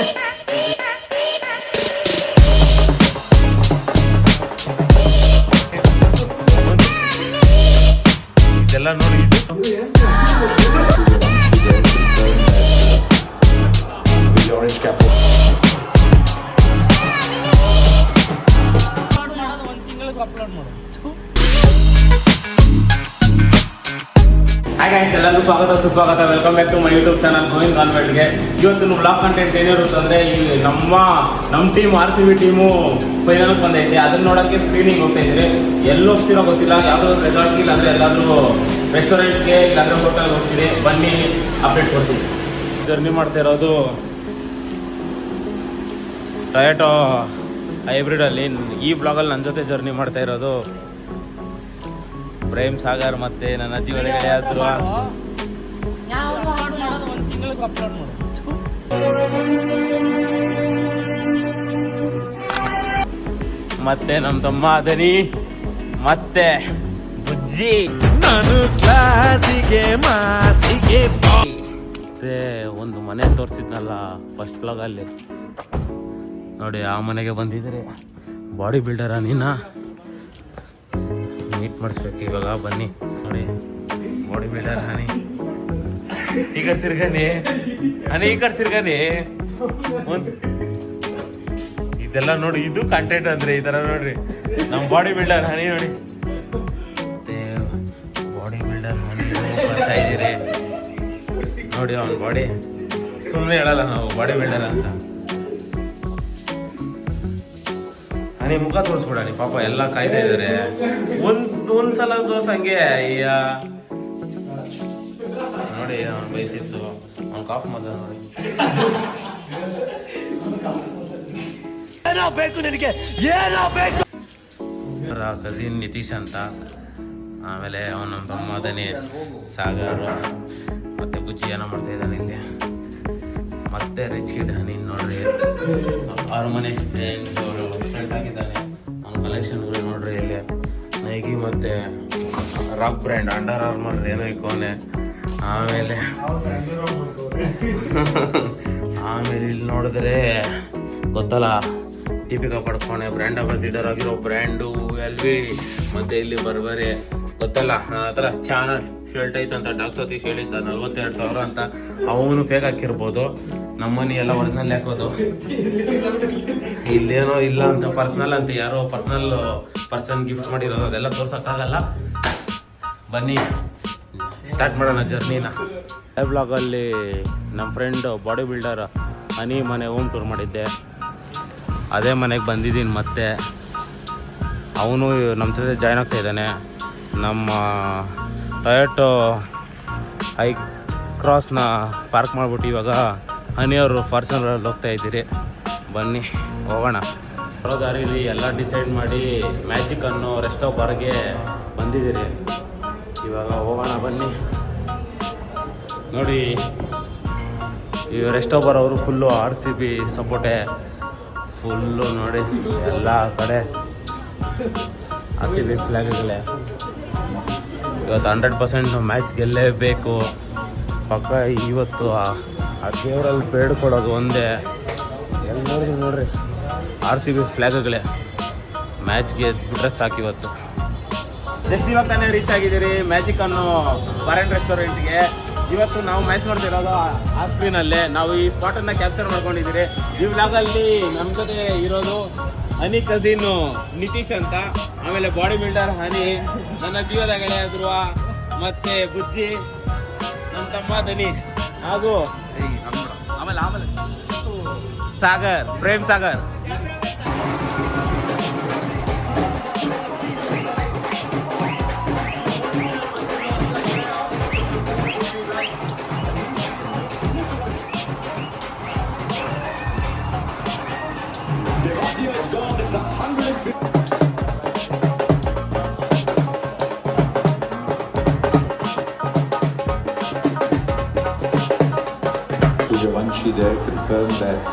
S ಇದೆಲ್ಲ ನೋಡಿ orange cap. Hi guys, ಎಲ್ಲರಿಗೂ ಸ್ವಾಗತ ಸುಸ್ವಾಗತ. Welcome back to my YouTube channel Govind ಕಾನ್ವೆಂಟ್ಗೆ. ಇವತ್ತಿನ ಬ್ಲಾಗ್ ಕಂಟೆಂಟ್ ಏನಿರುತ್ತೆ ಅಂದರೆ, ಈ ನಮ್ಮ ಟೀಮ್ RCB ಟೀಮು ಫೈನಲ್ಗೆ ಬಂದೈತೆ. ಅದನ್ನ ನೋಡೋಕ್ಕೆ ಸ್ಕ್ರೀನಿಂಗ್ ಹೋಗ್ತಾ ಇದ್ದೀರಿ. ಎಲ್ಲಿ ಹೋಗ್ತಿರೋ ಗೊತ್ತಿಲ್ಲ. ಯಾವುದಾದ್ರು ರೆಸಾರ್ಟ್ಗೆ, ಇಲ್ಲಾಂದರೆ ಎಲ್ಲಾದರೂ ರೆಸ್ಟೋರೆಂಟ್ಗೆ, ಇಲ್ಲಾಂದರೆ ಹೋಟೆಲ್ಗೆ ಹೋಗ್ತೀರಿ. ಬನ್ನಿ, ಅಪ್ಡೇಟ್ ಕೊಡ್ತೀವಿ. ಜರ್ನಿ ಮಾಡ್ತಾ ಇರೋದು ಟೊಯೋಟೋ ಹೈಬ್ರಿಡಲ್ಲಿ. ಈ ಬ್ಲಾಗಲ್ಲಿ ನನ್ನ ಜೊತೆ ಜರ್ನಿ ಮಾಡ್ತಾ ಇರೋದು ಪ್ರೇಮ್ ಸಾಗರ್ ಮತ್ತೆ ನನ್ನ ಅಜ್ಜಿ ಒಳಗಡೆ ಆದ್ರು. ಮತ್ತೆ ನಮ್ಮ ತಮ್ಮ ದನಿ ಮತ್ತೆ ಬುಜ್ಜಿ. ನಾನು ಕ್ಲಾಸಿಗೆ ಮಾಸಿಗೆ ಮತ್ತೆ ಒಂದು ಮನೆ ತೋರಿಸಿದ್ನಲ್ಲ ಫಸ್ಟ್ ಬ್ಲಾಗಲ್ಲಿ ನೋಡಿ, ಆ ಮನೆಗೆ ಬಂದಿದ್ರೆ ಬಾಡಿ ಬಿಲ್ಡರ ನೀನ ಮೀಟ್ ಮಾಡಿಸ್ಬೇಕು ಇವಾಗ. ಬನ್ನಿ ನೋಡಿ, ಬಾಡಿ ಬಿಲ್ಡರ್ ಹನಿ ಈ ಕಡೆ ತಿರ್ಗಾನೆ, ಹನಿ ಈ ಕಡೆ ತಿರ್ಗಾನೆ. ಇದೆಲ್ಲ ನೋಡಿ, ಇದು ಕಂಟೆಂಟ್ ಅಂದ್ರೆ ಈ ತರ ನೋಡ್ರಿ. ನಮ್ಮ ಬಾಡಿ ಬಿಲ್ಡರ್ ಹನಿ ನೋಡಿ, ಮತ್ತೆ ಬಾಡಿ ಬಿಲ್ಡರ್ ಹನಿ ಬರ್ತಾ ಇದ್ದೀರಿ ನೋಡಿ. ಅವ್ನ ಬಾಡಿ ಸುಮ್ಮನೆ ಹೇಳಲ್ಲ ನಾವು ಬಾಡಿ ಬಿಲ್ಡರ್ ಅಂತ. ಹನಿ ಮುಖ ತೋರಿಸ್ಬಿಡಣಿ, ಪಾಪ ಎಲ್ಲ ಕಾಯ್ತಾ ಇದಾರೆ. ಒಂದ್ಸಲ ತೋರ್ಸಂಗೆ. ಅಯ್ಯ ನೋಡಿ, ಅವ್ನ ಬೈಸಿಪ್ಸು, ಅವ್ನ ಕಾಫ್ ಮದ ನೋಡಿ. ಏನೋ ಬೇಕು ನಿನಗೆ, ಏನೋ ಬೇಕು. ಕಸಿನ್ ನಿತೀಶ್ ಅಂತ, ಆಮೇಲೆ ಅವನ ನಮ್ಮ ತಮ್ಮ ದನಿ ಸಾಗರ್ ಮತ್ತೆ ಬುಜ್ಜಿ ಏನೋ ಮಾಡ್ತಾ ಇದ್ದಾನೆ ಇಲ್ಲಿ. ಮತ್ತೆ ರಿಚ್ ಕಿಡ್ ಹನಿ ನೋಡ್ರಿ, ಅರಮನೆ ಫ್ರೆಂಡ್ ಆಗಿದ್ದಾನೆ. ಅವ್ನ ಕಲೆಕ್ಷನ್ಗಳು ನೋಡ್ರಿ ಇಲ್ಲಿ. ನೈಗಿ ಮತ್ತೆ ರಾಕ್ ಬ್ರ್ಯಾಂಡ್, ಅಂಡರ್ ಆರ್ಮರ್ ಏನೋ ಇಕ್ಕೋನೆ. ಆಮೇಲೆ ಇಲ್ಲಿ ನೋಡಿದ್ರೆ ಗೊತ್ತಲ್ಲ, ದೀಪಿಕಾ ಪಡ್ಕೋಣೆ ಬ್ರ್ಯಾಂಡ್ ಅಂಬಾಸಿಡರ್ ಆಗಿರೋ ಬ್ರ್ಯಾಂಡು LV. ಮತ್ತೆ ಇಲ್ಲಿ ಬರ್ಬರಿ ಗೊತ್ತಲ್ಲ, ನನ್ನ ಹತ್ರ ಚಾನಲ್ ಶರ್ಟ್ ಐತಂತ ಡಾಕ್ ಸತೀಶ್ ಹೇಳಿದ್ದ 42,000 ಅಂತ. ಅವನು ಫೇಕ್ ಹಾಕಿರ್ಬೋದು. ನಮ್ಮನಿ ಎಲ್ಲ ಒರಿಜಿನಲ್ ಹಾಕೋದು. ಇಲ್ಲೇನೋ ಇಲ್ಲ ಅಂತ ಪರ್ಸನಲ್ ಅಂತ ಯಾರೋ ಪರ್ಸನ್ ಗಿಫ್ಟ್ ಮಾಡಿರೋದು, ಅದೆಲ್ಲ ತೋರ್ಸಕ್ಕಾಗಲ್ಲ. ಬನ್ನಿ ಸ್ಟಾರ್ಟ್ ಮಾಡೋಣ ಜರ್ನಿನ. ಬ್ಲಾಗಲ್ಲಿ ನಮ್ಮ ಫ್ರೆಂಡ್ ಬಾಡಿ ಬಿಲ್ಡರ್ ಹನಿ ಮನೆ ಹೋಮ್ ಟೂರ್ ಮಾಡಿದ್ದೆ. ಅದೇ ಮನೆಗೆ ಬಂದಿದ್ದೀನಿ ಮತ್ತೆ. ಅವನು ನಮ್ಮ ಜೊತೆ ಜಾಯ್ನ್ ಆಗ್ತಾ ಇದ್ದಾನೆ. ನಮ್ಮ ಟೊಯೋಟೋ ಹೈ ಕ್ರಾಸ್ನ ಪಾರ್ಕ್ ಮಾಡಿಬಿಟ್ಟು ಇವಾಗ ಹನಿಯವರು ಫಾರ್ಚುನರಲ್ಲಿ ಹೋಗ್ತಾ ಇದ್ದೀರಿ. ಬನ್ನಿ ಹೋಗೋಣ. ಬರೋ ದಾರಿಲಿ ಎಲ್ಲ ಡಿಸೈಡ್ ಮಾಡಿ ಮ್ಯಾಜಿಕ್ ಅನ್ನೋ ರೆಸ್ಟೋ ಬಾರ್ಗೆ ಬಂದಿದ್ದೀರಿ. ಇವಾಗ ಹೋಗೋಣ ಬನ್ನಿ. ನೋಡಿ, ಈ ರೆಸ್ಟೋ ಬಾರ್ ಅವರು ಫುಲ್ಲು RCB ಸಪೋರ್ಟೆ. ಫುಲ್ಲು ನೋಡಿ, ಎಲ್ಲ ಕಡೆ RCB ಫ್ಲ್ಯಾಗ್ಗಳೇ. ಇವತ್ತು 100% ಮ್ಯಾಚ್ ಗೆಲ್ಲೇಬೇಕು ಪಕ್ಕ. ಇವತ್ತು ಆ ದೇವರಲ್ಲಿ ಬೇಡ್ಕೊಳ್ಳೋದು ಒಂದೇ. ಎಲ್ಲ ನೋಡಿದ್ರು ನೋಡ್ರಿ, RCB ಫ್ಲ್ಯಾಗ್ಗಳೇ. ಮ್ಯಾಚ್ ಗೆದ್ಬಿಟ್ರೆ ಸಾಕು. ಇವತ್ತು ಜಸ್ಟ್ ಇವಾಗ ತಾನೇ ರೀಚ್ ಆಗಿದ್ದೀರಿ ಮ್ಯಾಜಿಕ್ ಅನ್ನೋ ಬಾರ್ ಆ್ಯಂಡ್ ರೆಸ್ಟೋರೆಂಟ್ಗೆ. ಇವತ್ತು ನಾವು ಮ್ಯಾಚ್ ನೋಡ್ತಿರೋದು ಆ ಸ್ಕ್ರೀನಲ್ಲೇ. ನಾವು ಈ ಸ್ಪಾಟನ್ನು ಕ್ಯಾಪ್ಚರ್ ಮಾಡ್ಕೊಂಡಿದ್ದೀರಿ. ಈ ವ್ಲಾಗಲ್ಲಿ ನಮ್ಮ ಜೊತೆ ಇರೋದು ಹನಿ ಕಸಿನ್ನು ನಿತೀಶ್ ಅಂತ, ಆಮೇಲೆ ಬಾಡಿ ಬಿಲ್ಡರ್ ಹನಿ, ನನ್ನ ಜೀವದ ಗೆಳೆಯ ಧ್ರುವ, ಮತ್ತೆ ಬುಜ್ಜಿ, ನಮ್ಮ ತಮ್ಮ ದನಿ, ಹಾಗೂ ಆಮೇಲೆ Sagar, Prem Sagar. Vanshi there confirmed that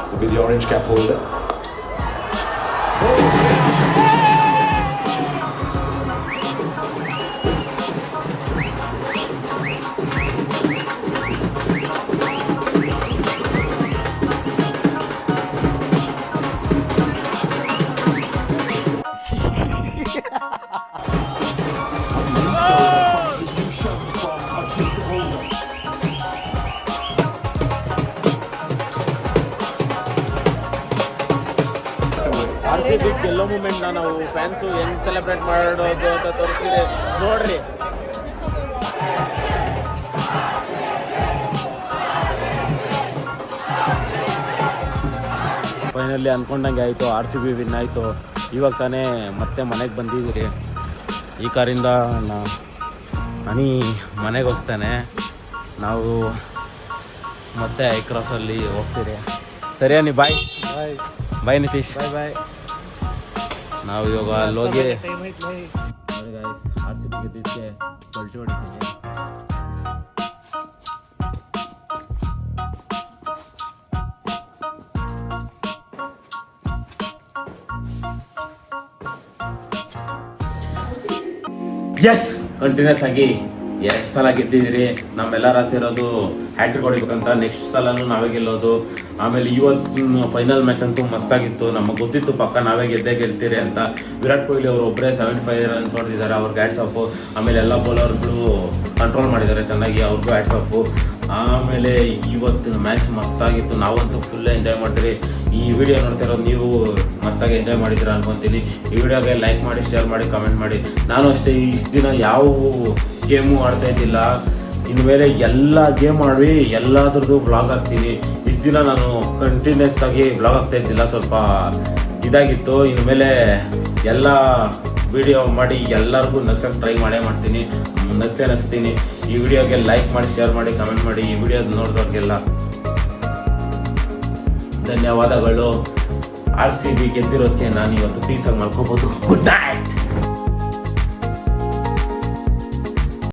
will be the orange cap holder. C B ಗೆಲ್ಲೋ ಮೂಮೆಂಟ್ನ ನಾವು ಫ್ಯಾನ್ಸು ಹೆಂಗ್ ಸೆಲೆಬ್ರೇಟ್ ಮಾಡೋದು ಅಂತ ತೋರಿಸ್ತೀರಿ ನೋಡ್ರಿ. ಫೈನಲಿ ಅಂದ್ಕೊಂಡಂಗೆ ಆಯಿತು, RCB ವಿನ್ ಆಯಿತು. ಇವಾಗ ತಾನೇ ಮತ್ತೆ ಮನೆಗೆ ಬಂದಿದ್ದೀರಿ. ಈ ಕಾರಿಂದ ಹನಿ ಮನೆಗೆ ಹೋಗ್ತಾನೆ, ನಾವು ಮತ್ತೆ ಐಕ್ರಾಸಲ್ಲಿ ಹೋಗ್ತೀರಿ. ಸರಿ ಅನಿ, ಬಾಯ್ ಬಾಯ್ ನಿತೀಶ್, ಬಾಯ್ ಬಾಯ್. ನಾವು ಇವಾಗ ಅಲ್ಲಿ ಹೋಗಿ ನೋಡಿ ಗೈಸ್, RCB ಗೆದ್ದಿದ್ದಕ್ಕೆ ಪಲ್ಟಿ ಹೊಡಿತೀವಿ. ಎಸ್, ಕಂಟಿನ್ಯೂಸ್ ಆಗಿ 2 ಸಲ ಗೆದ್ದಿದ್ದೀರಿ. ನಮ್ಮೆಲ್ಲರ ಸೇರೋದು ಹ್ಯಾಟ್ರಿಕ್ ಹೊಡಿಬೇಕಂತ. ನೆಕ್ಸ್ಟ್ ಸಲನೂ ನಾವೇ ಗೆಲ್ಲೋದು. ಆಮೇಲೆ ಇವತ್ತು ಫೈನಲ್ ಮ್ಯಾಚ್ ಅಂತೂ ಮಸ್ತಾಗಿತ್ತು. ನಮಗೆ ಗೊತ್ತಿತ್ತು ಪಕ್ಕ ನಾವೇ ಗೆಲ್ತೀರಿ ಅಂತ. ವಿರಾಟ್ ಕೊಹ್ಲಿ ಅವರು ಒಬ್ಬರೇ 75 ರನ್ಸ್ ಹೊಡೆದಿದ್ದಾರೆ, ಅವ್ರಿಗೆ ಹ್ಯಾಟ್ಸ್ ಆಫು. ಆಮೇಲೆ ಎಲ್ಲ ಬೌಲರ್ಗಳು ಕಂಟ್ರೋಲ್ ಮಾಡಿದ್ದಾರೆ ಚೆನ್ನಾಗಿ, ಅವ್ರಿಗೂ ಹ್ಯಾಟ್ಸ್ ಆಫು. ಆಮೇಲೆ ಇವತ್ತಿನ ಮ್ಯಾಚ್ ಮಸ್ತಾಗಿತ್ತು. ನಾವಂತೂ ಫುಲ್ ಎಂಜಾಯ್ ಮಾಡ್ತೀರಿ. ಈ ವಿಡಿಯೋ ನೋಡ್ತಿರೋದು ನೀವು ಮಸ್ತಾಗಿ ಎಂಜಾಯ್ ಮಾಡಿದ್ದೀರಾ ಅನ್ಕೊತೀನಿ. ಈ ವಿಡಿಯೋಗೆ ಲೈಕ್ ಮಾಡಿ, ಶೇರ್ ಮಾಡಿ, ಕಮೆಂಟ್ ಮಾಡಿ. ನಾನು ಅಷ್ಟೇ ಇಷ್ಟು ದಿನ ಯಾವ ಗೇಮು ಆಡ್ತಾ ಇದ್ದಿಲ್ಲ. ಇನ್ಮೇಲೆ ಎಲ್ಲ ಗೇಮ್ ಆಡಿ ಎಲ್ಲದ್ರದ್ದು ವ್ಲಾಗ್ ಹಾಕ್ತೀನಿ. ಇಷ್ಟು ದಿನ ನಾನು ಕಂಟಿನ್ಯೂಸ್ ಆಗಿ ವ್ಲಾಗ್ ಆಗ್ತಾ ಇದ್ದಿಲ್ಲ, ಸ್ವಲ್ಪ ಇದಾಗಿತ್ತು. ಇನ್ಮೇಲೆ ಎಲ್ಲ ವಿಡಿಯೋ ಮಾಡಿ ಎಲ್ಲರಿಗೂ ನಗ್ಸಕ್ಕೆ ಟ್ರೈ ಮಾಡ್ತೀನಿ, ನಗ್ಸ್ತೀನಿ. ಈ ವಿಡಿಯೋಗೆ ಲೈಕ್ ಮಾಡಿ, ಶೇರ್ ಮಾಡಿ, ಕಮೆಂಟ್ ಮಾಡಿ. ಈ ವಿಡಿಯೋ ನೋಡಿದವ್ರಿಗೆಲ್ಲ ಧನ್ಯವಾದಗಳು. RCB ಗೆದ್ದಿರೋದಕ್ಕೆ ನಾನು ಇವತ್ತು ಪೀಸಾಗಿ ಮಾಡ್ಕೋಬೋದು. Good night.